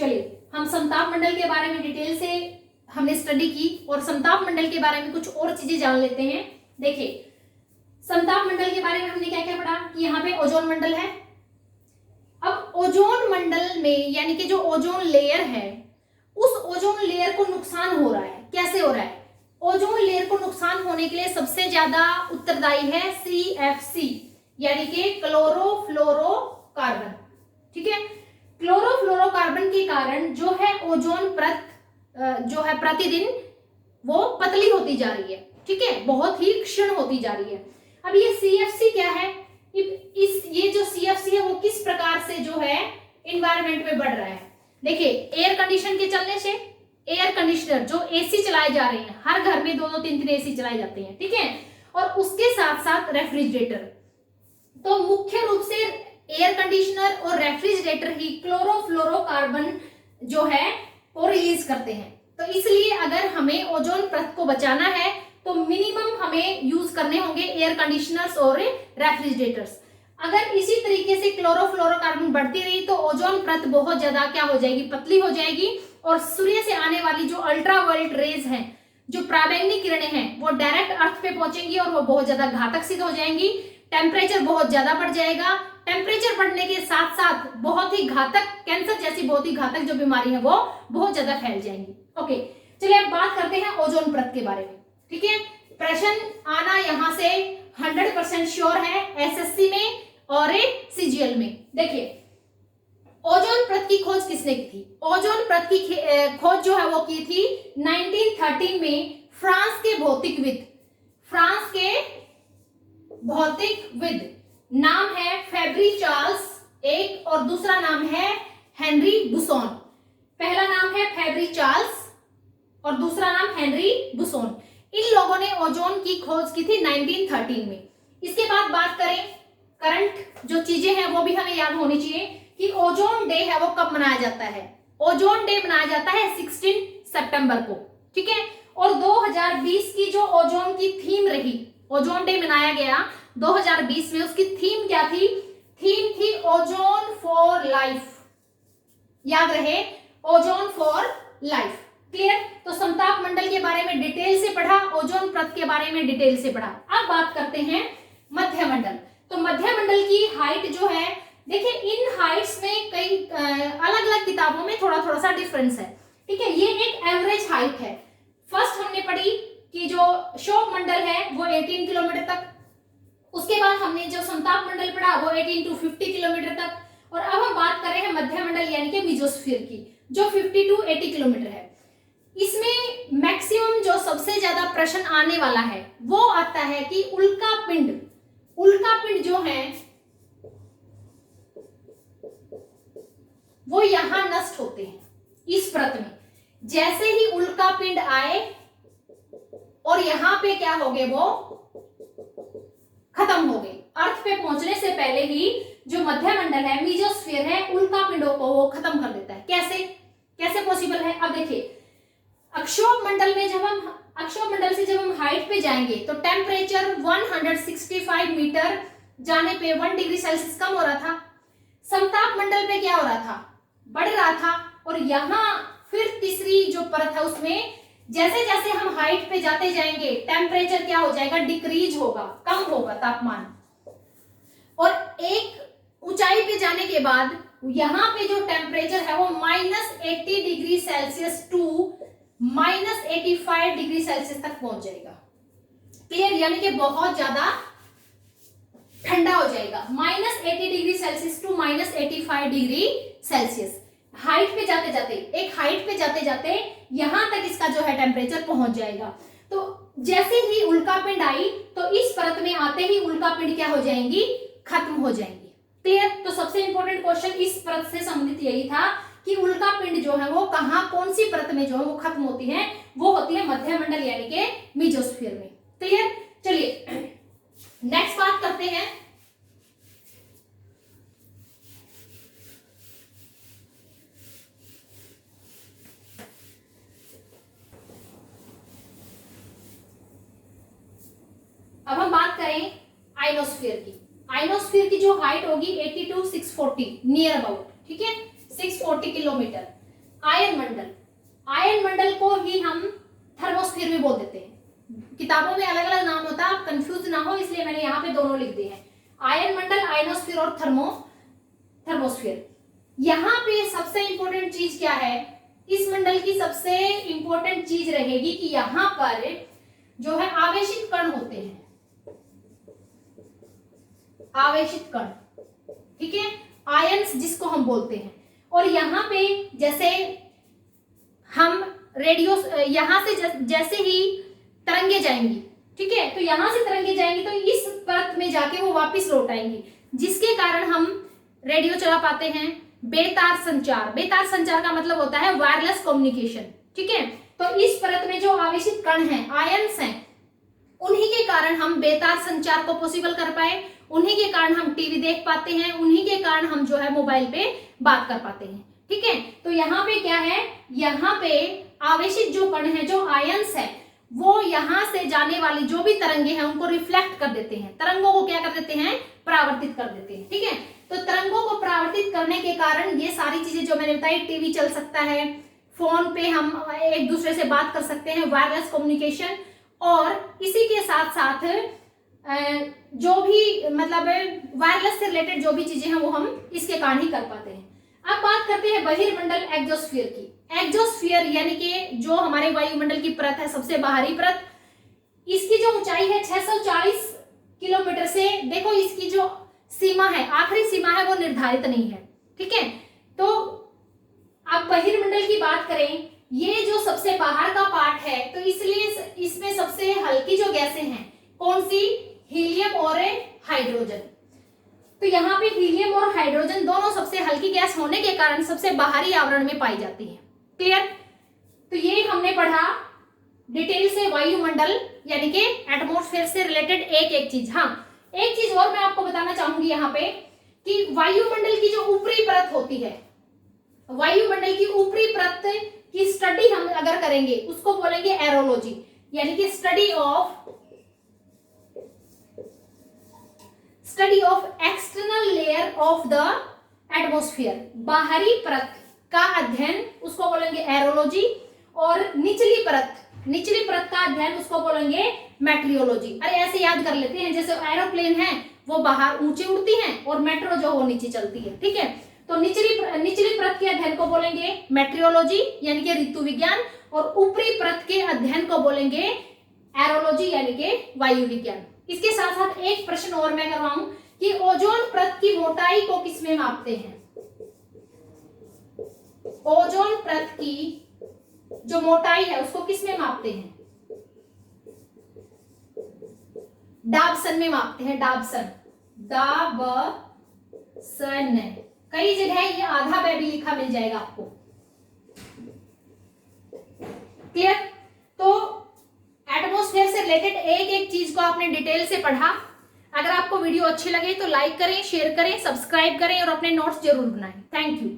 चलिए हम समताप मंडल के बारे में डिटेल से हमने स्टडी की और समताप मंडल के बारे में कुछ और चीजें जान लेते हैं। देखिए समताप मंडल के बारे में हमने क्या क्या पढ़ा कि यहाँ पे ओजोन मंडल है। अब ओजोन मंडल में यानी कि जो ओजोन लेयर है उस ओजोन लेयर को नुकसान हो रहा है। कैसे हो रहा है? ओजोन लेयर को नुकसान होने के लिए सबसे ज्यादा उत्तरदायी है CFC यानी कि क्लोरोफ्लोरोकार्बन। ठीक है, क्लोरोफ्लोरोकार्बन के कारण जो है ओजोन परत जो है प्रतिदिन वो पतली होती जा रही है। ठीक है, बहुत ही क्षीण होती जा रही है। अब ये CFC क्या है? ये जो CFC है वो किस प्रकार से जो है इन्वायरमेंट में बढ़ रहा है? देखिए एयर कंडीशन के चलने से, एयर कंडीशनर जो AC चलाए जा रहे हैं, हर घर में 2-2 3-3 AC चलाए जाते हैं। ठीक है, और उसके साथ साथ रेफ्रिजरेटर, तो मुख्य रूप से एयर कंडीशनर और रेफ्रिजरेटर ही क्लोरोफ्लोरोकार्बन जो है वो रिलीज करते हैं। तो इसलिए अगर हमें ओजोन परत को बचाना है तो मिनिमम हमें यूज करने होंगे एयर कंडीशनर्स और रेफ्रिजरेटर्स। अगर इसी तरीके से क्लोरोफ्लोरोकार्बन बढ़ती रही तो ओजोन परत बहुत ज्यादा क्या हो जाएगी? पतली हो जाएगी और सूर्य से आने वाली जो अल्ट्रावायलेट रेज हैं, जो पराबैंगनी किरणें हैं, वो डायरेक्ट अर्थ पे पहुंचेंगी और वो बहुत ज्यादा घातक सिद्ध हो जाएंगी। टेम्परेचर बहुत ज्यादा बढ़ जाएगा। टेम्परेचर बढ़ने के साथ साथ बहुत ही घातक कैंसर जैसी बहुत ही घातक जो बीमारी है वो बहुत ज्यादा फैल जाएंगी। ओके, चलिए अब बात करते हैं ओजोन परत के बारे में। ठीक है, प्रश्न आना यहां से 100% श्योर है SSC में और CGL में। देखिए ओजोन परत की खोज किसने की थी? ओजोन परत की खोज जो है वो की थी 1913 में फ्रांस के भौतिकविद नाम है फेब्री चार्ल्स एक और दूसरा नाम है हेनरी बुसोन। पहला नाम है फेब्री चार्ल्स और दूसरा नाम हेनरी बुसोन। इन लोगों ने ओजोन की खोज की थी 1913 में। इसके बाद बात करें करंट जो चीजें हैं वो भी हमें याद होनी चाहिए कि ओजोन डे है वो कब मनाया जाता है। ओजोन डे मनाया जाता है 16 सितंबर को। ठीक है, और 2020 की जो ओजोन की थीम रही, ओजोन डे मनाया गया 2020 में, उसकी थीम क्या थी? थीम थी ओजोन फॉर लाइफ। याद रहे, ओजोन फॉर लाइफ। क्लियर? तो समताप मंडल के बारे में डिटेल से पढ़ा, ओजोन परत के बारे में डिटेल से पढ़ा। अब बात करते हैं मध्य मंडल। तो मध्य मंडल की हाइट जो है, देखिए इन हाइट्स में कई अलग अलग किताबों में थोड़ा थोड़ा सा डिफरेंस है। ठीक है, ये एक एवरेज हाइट है। फर्स्ट हमने पढ़ी कि जो शोक मंडल है वो 18 किलोमीटर तक, उसके बाद हमने जो समताप मंडल पढ़ा वो 18 to 50 किलोमीटर तक, और अब हम बात कर रहे हैं मध्य मंडल यानी कि मेसोस्फीयर की, जो 50 to 80 किलोमीटर है। इसमें मैक्सिमम जो सबसे ज्यादा प्रश्न आने वाला है वो आता है कि उल्का पिंड जो है वो यहां नष्ट होते हैं इस परत में। जैसे ही उल्का पिंड आए और यहां पे क्या हो गए? वो खत्म हो गए। अर्थ पे पहुंचने से पहले ही जो मध्य मंडल है, मेसोस्फीयर है, उल्का पिंडों को वो खत्म कर देता है। कैसे पॉसिबल है? अब देखिए अक्षोभ मंडल से जब हम हाइट पे जाएंगे तो टेम्परेचर 165 मीटर जाने पे 1 डिग्री सेल्सियस कम हो रहा था। समताप मंडल पे क्या हो रहा था? बढ़ रहा था। और यहां फिर तीसरी जो परत है उसमें जैसे जैसे हम हाइट पे जाते जाएंगे टेम्परेचर क्या हो जाएगा? डिक्रीज होगा, कम होगा तापमान। और एक ऊंचाई पे जाने के बाद यहां पे जो टेम्परेचर है वो -80 degree Celsius to -85 degree Celsius तक पहुंच जाएगा। क्लियर? यानी कि बहुत ज्यादा ठंडा हो जाएगा। -80 degree Celsius to -85 degree Celsius height पे जाते जाते यहां तक इसका जो है टेम्परेचर पहुंच जाएगा। तो जैसे ही उल्का पिंड आई तो इस परत में आते ही उल्का पिंड क्या हो जाएंगी? खत्म हो जाएंगी। क्लियर? तो सबसे इंपॉर्टेंट क्वेश्चन इस परत से संबंधित यही था कि उल्का पिंड जो है वो कहां, कौन सी परत में जो है वो खत्म होती है? वो होती है मध्य मंडल यानी कि मेसोस्फीयर में। क्लियर? चलिए नेक्स्ट बात करते हैं अब हम बात करें आइनोस्फीयर की। आइनोस्फीयर की जो हाइट होगी 80 to 640 नियर अबाउट। ठीक है, 640 किलोमीटर। आयन मंडल, आयन मंडल को ही हम थर्मोस्फीयर भी बोल देते हैं। किताबों में अलग अलग नाम होता है, आप कंफ्यूज ना हो इसलिए मैंने यहाँ पे दोनों लिख दिए हैं, आयन मंडल, आयनोस्फीयर और थर्मोस्फीयर। यहाँ पे सबसे इंपॉर्टेंट चीज क्या है, इस मंडल की सबसे इंपॉर्टेंट चीज रहेगी कि यहाँ पर जो है आवेशित कण होते हैं, आवेशित कण, ठीक है, आयंस जिसको हम बोलते हैं। और यहाँ पे जैसे हम रेडियो, यहां से जैसे ही तरंगे जाएंगी, ठीक है, तो यहां से तरंगे जाएंगी तो इस परत में जाके वो वापस लौट आएंगी, जिसके कारण हम रेडियो चला पाते हैं। बेतार संचार, बेतार संचार का मतलब होता है वायरलेस कम्युनिकेशन, ठीक है। तो इस परत में जो आवेशित कण हैं, आयंस हैं, उन्हीं के कारण हम बेतार संचार को पॉसिबल कर पाए, उन्हीं के कारण हम टीवी देख पाते हैं, उन्हीं के कारण हम जो है मोबाइल पे बात कर पाते हैं, ठीक है। तो यहाँ पे क्या है, यहाँ पे आवेशित जो कण है, जो आयंस है, वो यहां से जाने वाली जो भी तरंगे हैं उनको रिफ्लेक्ट कर देते हैं, तरंगों को क्या कर देते हैं, परावर्तित कर देते हैं, ठीक है। तो तरंगों को परावर्तित करने के कारण ये सारी चीजें जो मैंने बताई, टीवी चल सकता है, फोन पे हम एक दूसरे से बात कर सकते हैं, वायरलेस कम्युनिकेशन, और इसी के साथ साथ जो भी मतलब वायरलेस से रिलेटेड जो भी चीजें हैं वो हम इसके कारण ही कर पाते हैं। अब बात करते हैं बहिर्मंडल एक्सोस्फीयर की। एक्सोस्फीयर यानी कि जो हमारे वायुमंडल की परत है, सबसे बाहरी परत, इसकी जो ऊंचाई है 640 किलोमीटर से, देखो इसकी जो सीमा है, आखिरी सीमा है, वो निर्धारित नहीं है, ठीक है। तो अब बहिर्मंडल की बात करें, ये जो सबसे बाहर का पार्ट है, तो इसलिए इसमें सबसे हल्की जो गैसें हैं, कौन सी, हीलियम और हाइड्रोजन। तो यहाँ पे हीलियम और हाइड्रोजन दोनों सबसे हल्की गैस होने के कारण सबसे बाहरी आवरण में पाई जाती है। क्लियर। तो ये हमने पढ़ा डिटेल से वायुमंडल यानी कि एटमॉस्फेयर से रिलेटेड एक एक चीज। हाँ, एक चीज और मैं आपको बताना चाहूंगी यहाँ पे कि वायुमंडल की जो ऊपरी परत होती है, वायुमंडल की ऊपरी परत की स्टडी हम अगर करेंगे उसको बोलेंगे एरोलॉजी, यानी कि study of external layer of the atmosphere. बाहरी परत का अध्ययन उसको बोलेंगे एरोलॉजी, और निचली परत का अध्ययन उसको बोलेंगे मेट्रियोलॉजी। अरे ऐसे याद कर लेते हैं, जैसे एरोप्लेन है वो बाहर ऊंचे उड़ती हैं और मेट्रो जो वो नीचे चलती है, ठीक है। तो निचली परत के अध्ययन को बोलेंगे मेट्रियोलॉजी यानी कि ऋतु विज्ञान, और ऊपरी परत के अध्ययन को बोलेंगे एरोलॉजी यानी कि वायु विज्ञान। इसके साथ साथ एक प्रश्न और मैं करवाऊं कि ओजोन परत की मोटाई को किसमें मापते हैं। ओजोन परत की जो मोटाई है उसको किसमें मापते हैं, डाबसन में मापते हैं, डाबसन, कई जगह ये आधा ब भी लिखा मिल जाएगा आपको। क्लियर। तो एटमॉस्फेयर से रिलेटेड एक एक चीज को आपने डिटेल से पढ़ा। अगर आपको वीडियो अच्छे लगे तो लाइक करें, शेयर करें, सब्सक्राइब करें और अपने नोट्स जरूर बनाएं। Thank you.